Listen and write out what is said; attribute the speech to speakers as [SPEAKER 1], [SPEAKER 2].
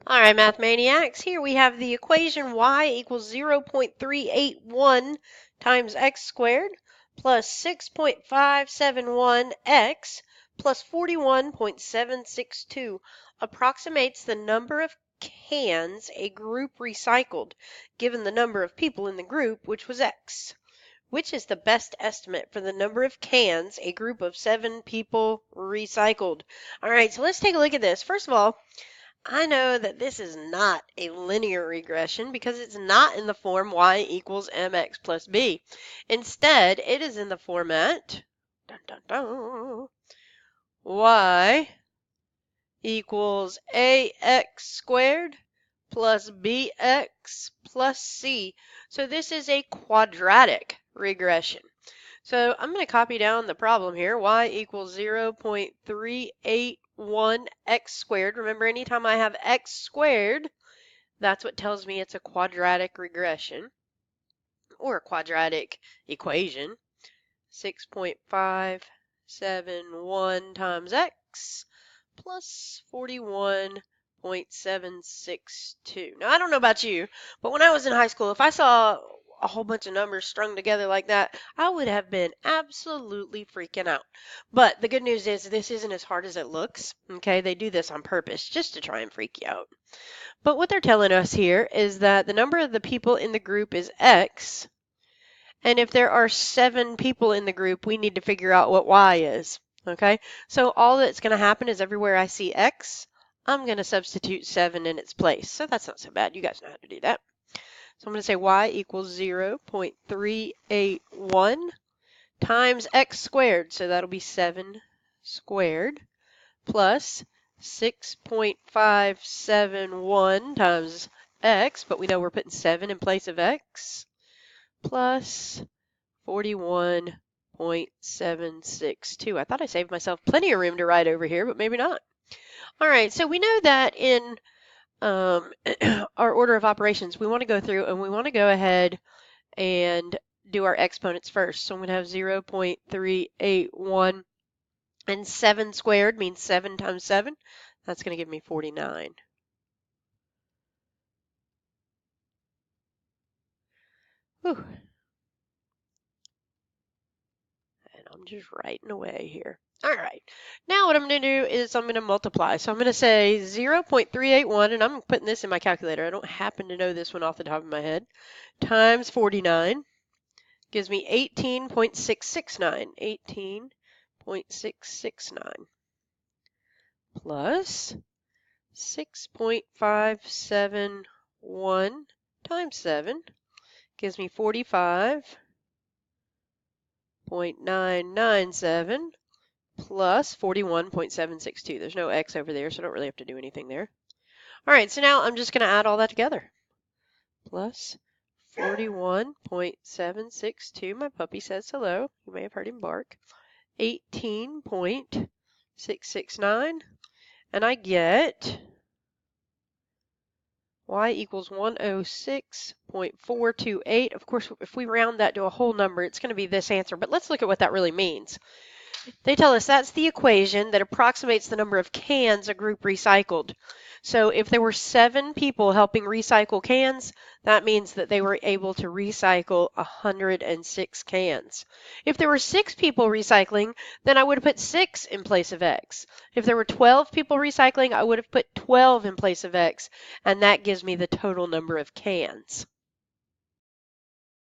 [SPEAKER 1] All right, math maniacs, here we have the equation y equals 0.381 times x squared plus 6.571x plus 41.762 approximates the number of cans a group recycled, given the number of people in the group, which was x. Which is the best estimate for the number of cans a group of 7 people recycled? All right, so let's take a look at this. First of all, I know that this is not a linear regression because it's not in the form y equals mx plus b. Instead, it is in the format dun, dun, dun, y equals ax squared plus bx plus c. So this is a quadratic regression. So I'm going to copy down the problem here. Y equals 0.381 x squared. Remember, anytime I have x squared, that's what tells me it's a quadratic regression or a quadratic equation. 6.571 times x plus 41.762. Now, I don't know about you, but when I was in high school, if I saw a whole bunch of numbers strung together like that, I would have been absolutely freaking out. But the good news is this isn't as hard as it looks. Okay, they do this on purpose just to try and freak you out. But what they're telling us here is that the number of the people in the group is x, and if there are 7 people in the group, we need to figure out what y is. Okay, so all that's going to happen is everywhere I see x, I'm going to substitute 7 in its place. So that's not so bad. You guys know how to do that. So I'm going to say y equals 0.381 times x squared. So that'll be 7 squared plus 6.571 times x, but we know we're putting 7 in place of x, plus 41.762. I thought I saved myself plenty of room to write over here, but maybe not. All right, so we know that in our order of operations, we want to go through and we want to go ahead and do our exponents first. So I'm going to have 0.381, and 7 squared means 7 times 7. That's going to give me 49. Whew. And I'm just writing away here. All right, now what I'm going to do is I'm going to multiply. So I'm going to say 0.381, and I'm putting this in my calculator. I don't happen to know this one off the top of my head, times 49 gives me 18.669. 18.669 plus 6.571 times 7 gives me 45.997 plus 41.762. There's no x over there, so I don't really have to do anything there. All right, so now I'm just going to add all that together. Plus 41.762. My puppy says hello. You may have heard him bark. 18.669. And I get y equals 106.428. Of course, if we round that to a whole number, it's going to be this answer. But let's look at what that really means. They tell us that's the equation that approximates the number of cans a group recycled. So if there were 7 people helping recycle cans, that means that they were able to recycle 106 cans. If there were 6 people recycling, then I would have put 6 in place of x. If there were 12 people recycling, I would have put 12 in place of x, and that gives me the total number of cans.